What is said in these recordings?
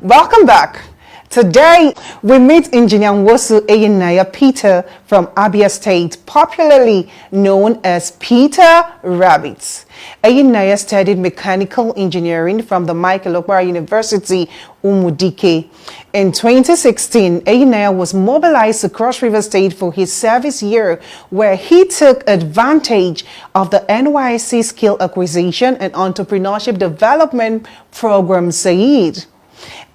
Welcome back. Today, we meet Engineer Nwosu Eyinaya Peter from Abia State, popularly known as Peter Rabbit. Eyinaya studied mechanical engineering from the Michael Okpara University, Umudike. In 2016, Eyinaya was mobilized to Cross River State for his service year, where he took advantage of the NYSC Skill Acquisition and Entrepreneurship Development Program SAID.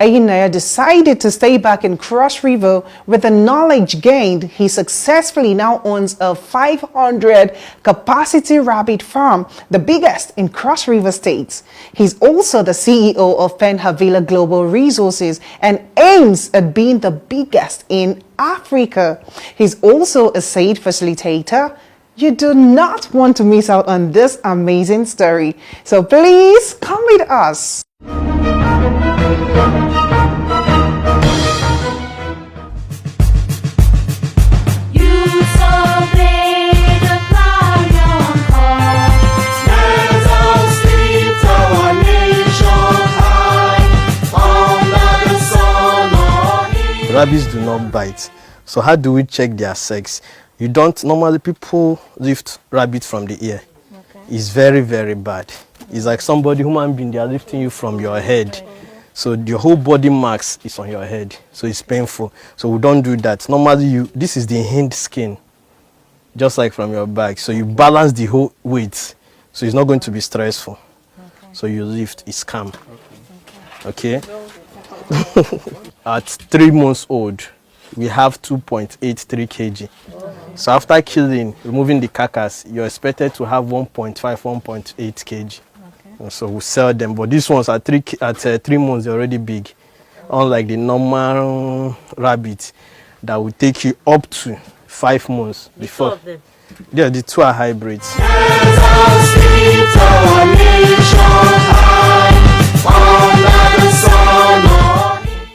Eyinaya decided to stay back in Cross River. With the knowledge gained, he successfully now owns a 500 capacity rabbit farm, the biggest in Cross River State. He's also the CEO of Penhavila Global Resources and aims at being the biggest in Africa. He's also a SAID facilitator. You do not want to miss out on this amazing story. So please come with us. Rabbits do not bite. So how do we check their sex? You don't, normally people lift rabbit from the ear. Okay. It's very, very bad. It's like somebody, human being, they are lifting you from your head. So your whole body mass is on your head. So it's painful. So we don't do that. Normally, this is the hind skin, just like from your back. So you balance the whole weight. So it's not going to be stressful. Okay. So you lift, it's calm. Okay? At 3 months old, we have 2.83 kg. So after killing, removing the carcass, you're expected to have 1.5, 1.8 kg. Okay. So we sell them, but these ones at 3 months, they're already big. Unlike the normal rabbit that will take you up to 5 months before. 2 of them. Yeah, the 2 are hybrids.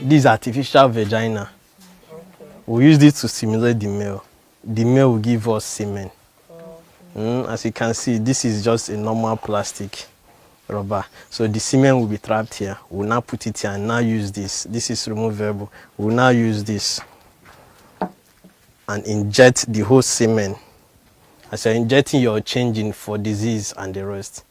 This is artificial vagina. We use this to stimulate the male. The male will give us semen. As you can see, this is just a normal plastic rubber. So the semen will be trapped here. We'll now put it here and now use this. This is removable. We'll now use this and inject the whole semen. As you're injecting, you're changing for disease and the rest.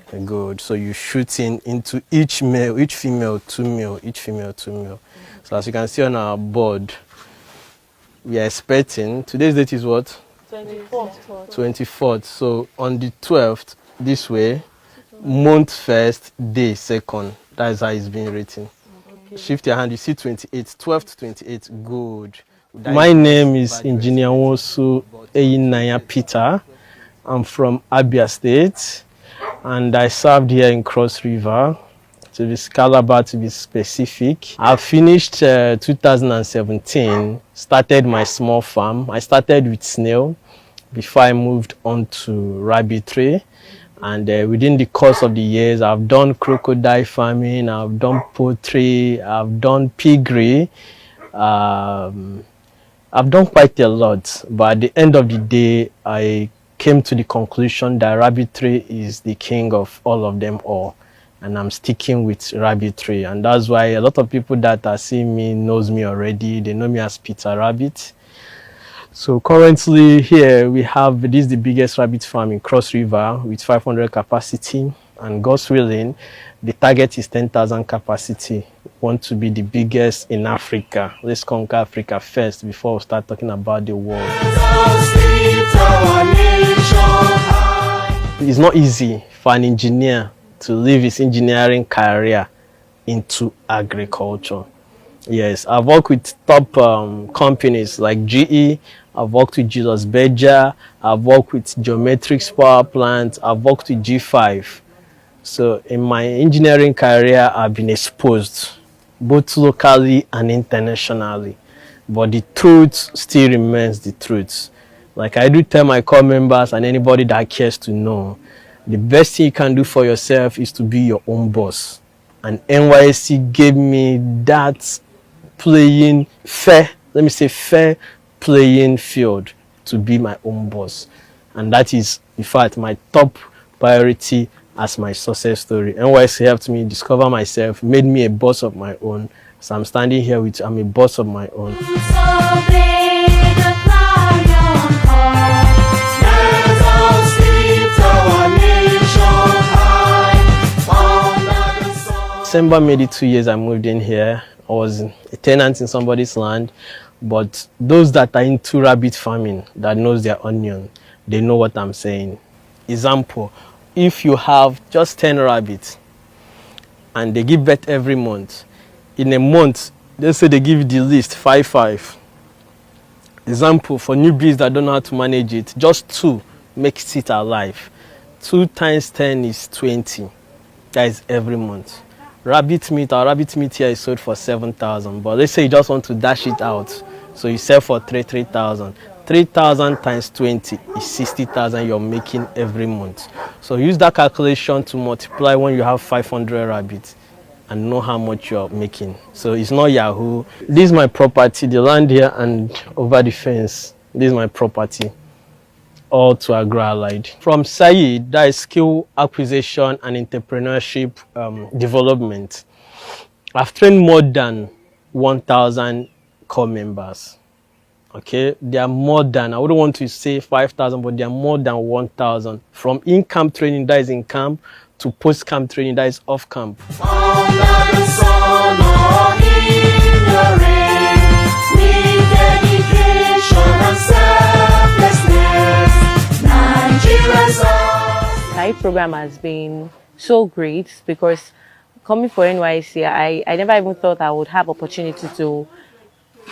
Okay. Good. So you shoot into each male, each female, 2 male, each female, 2 male. So as you can see on our board, we are expecting, today's date is what? 24th. 24th. So on the 12th, this way, month 1st, day 2nd. That is how it's being written. Okay. Shift your hand, you see 28, 12th, 28, good. My name is Engineer Nwosu Eyinaya Peter. I'm from Abia State, and I served here in Cross River. To be Calabar, to be specific. I finished 2017, started my small farm. I started with snail before I moved on to rabbitry. And within the course of the years, I've done crocodile farming, I've done poultry, I've done piggery. I've done quite a lot, but at the end of the day, I came to the conclusion that rabbitry is the king of all of them all. And I'm sticking with rabbitry, and that's why a lot of people that are seeing me knows me already. They know me as Peter Rabbit. So currently here we have, this is the biggest rabbit farm in Cross River with 500 capacity, and God's willing, the target is 10,000 capacity. We want to be the biggest in Africa. Let's conquer Africa first before we start talking about the world. It's not easy for an engineer to leave his engineering career into agriculture. Yes, I've worked with top companies like GE, I've worked with Julius Berger, I've worked with Geometrics Power Plant, I've worked with G5. So in my engineering career, I've been exposed both locally and internationally. But the truth still remains the truth. Like I do tell my core members and anybody that cares to know, the best thing you can do for yourself is to be your own boss. And NYSC gave me that playing fair, let me say fair playing field to be my own boss. And that is, in fact, my top priority as my success story. NYSC helped me discover myself, made me a boss of my own. So I'm standing here with, I'm a boss of my own. December made it 2 years I moved in here. I was a tenant in somebody's land, but those that are into rabbit farming, that knows their onion, they know what I'm saying. Example, if you have just 10 rabbits and they give birth every month, in a month, let's say they give the list 5. Example, for newbies that don't know how to manage it, just 2 makes it alive. 2 times 10 is 20. That is every month. Rabbit meat, our rabbit meat here is sold for 7,000, but let's say you just want to dash it out, so you sell for 3,000. 3,000 times 20 is 60,000 you're making every month. So use that calculation to multiply when you have 500 rabbits and know how much you're making. So it's not Yahoo. This is my property, the land here and over the fence. This is my property, all to agro-allied. From Said, that is skill acquisition and entrepreneurship development. I've trained more than 1,000 core members. Okay, they are more than, I wouldn't want to say 5,000, but they are more than 1,000. From in-camp training, that is in camp, to post-camp training, that is off-camp. The program has been so great because coming for NYSC, I never even thought I would have opportunity to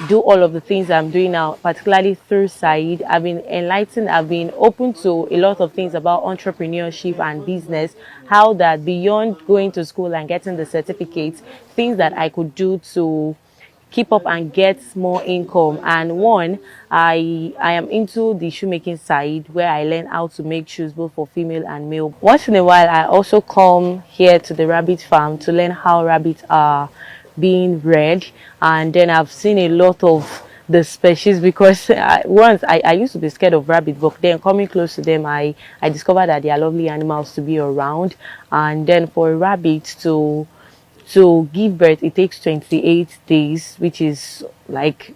do all of the things I'm doing now, particularly through Said. I've been enlightened, I've been open to a lot of things about entrepreneurship and business, how that beyond going to school and getting the certificates, things that I could do to keep up and get more income. And one, I am into the shoemaking side, where I learn how to make shoes both for female and male. Once in a while, I also come here to the rabbit farm to learn how rabbits are being bred, and then I've seen a lot of the species, because once I used to be scared of rabbits, but then coming close to them, I discovered that they are lovely animals to be around. And then for a rabbit to give birth, it takes 28 days, which is like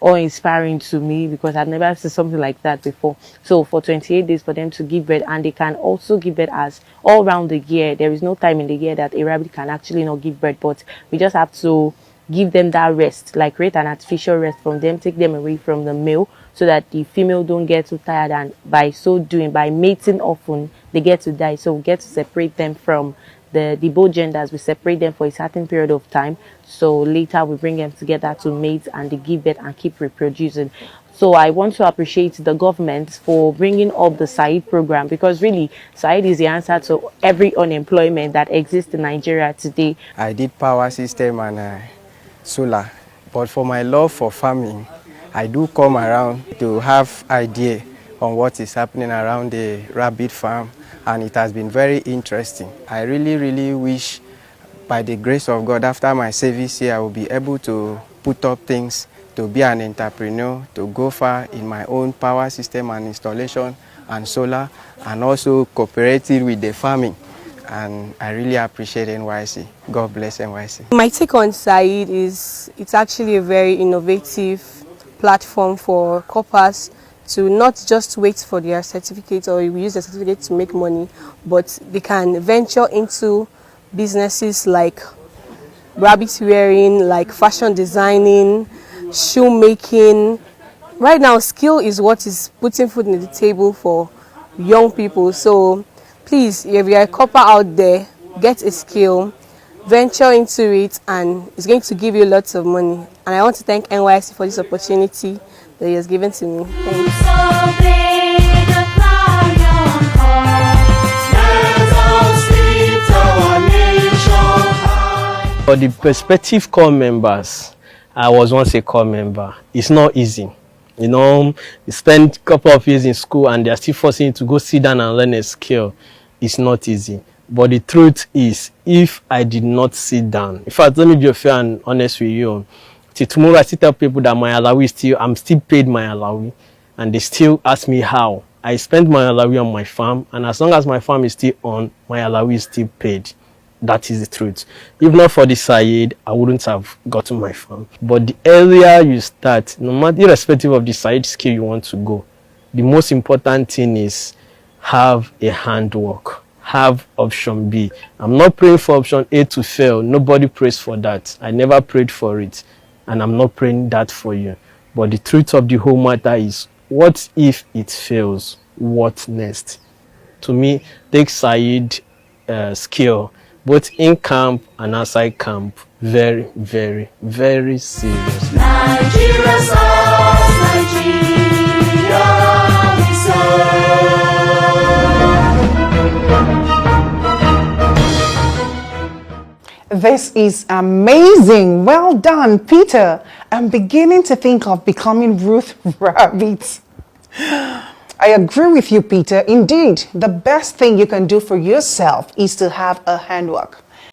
awe-inspiring to me, because I've never seen something like that before. So for 28 days for them to give birth, and they can also give birth as all around the year. There is no time in the year that a rabbit can actually not give birth, but we just have to give them that rest, like create an artificial rest from them, take them away from the male, so that the female don't get too tired, and by so doing, by mating often, they get to die. So we get to separate them from the both genders. We separate them for a certain period of time, so later we bring them together to mate, and they give birth and keep reproducing. So I want to appreciate the government for bringing up the Said program, because really Said is the answer to every unemployment that exists in Nigeria today. I did power system and solar, but for my love for farming, I do come around to have idea on what is happening around the rabbit farm, and it has been very interesting. I really wish, by the grace of God, after my service here, I will be able to put up things, to be an entrepreneur, to go far in my own power system and installation and solar, and also cooperating with the farming. And I really appreciate NYSC. God bless NYSC. My take on Said is it's actually a very innovative platform for corpers to not just wait for their certificate or use the certificate to make money, but they can venture into businesses like rabbit rearing, like fashion designing, shoemaking. Right now, skill is what is putting food on the table for young people. So please, if you're a corper out there, get a skill, venture into it, and it's going to give you lots of money. And I want to thank NYSC for this opportunity that he has given to me. Thanks. For the prospective core members, I was once a core member. It's not easy. You know, you spend a couple of years in school and they're still forcing you to go sit down and learn a skill. It's not easy. But the truth is, if I did not sit down, in fact, let me be fair and honest with you, till tomorrow I still tell people that my allowance I'm still paid my allowance, and they still ask me how. I spend my allowance on my farm, and as long as my farm is still on, my allowance is still paid. That is the truth. If not for the side, I wouldn't have gotten my farm. But the earlier you start, no matter, irrespective of the side skill you want to go, the most important thing is have a handwork. Have option B. I'm not praying for option A to fail. Nobody prays for that. I never prayed for it, and I'm not praying that for you. But the truth of the whole matter is, what if it fails? What next? To me, take side skill, both in camp and outside camp, very, very, very serious. Nigeria songs, Nigeria we serve. This is amazing. Well done, Peter. I'm beginning to think of becoming Ruth Rabbit. I agree with you, Peter. Indeed, the best thing you can do for yourself is to have a handwork.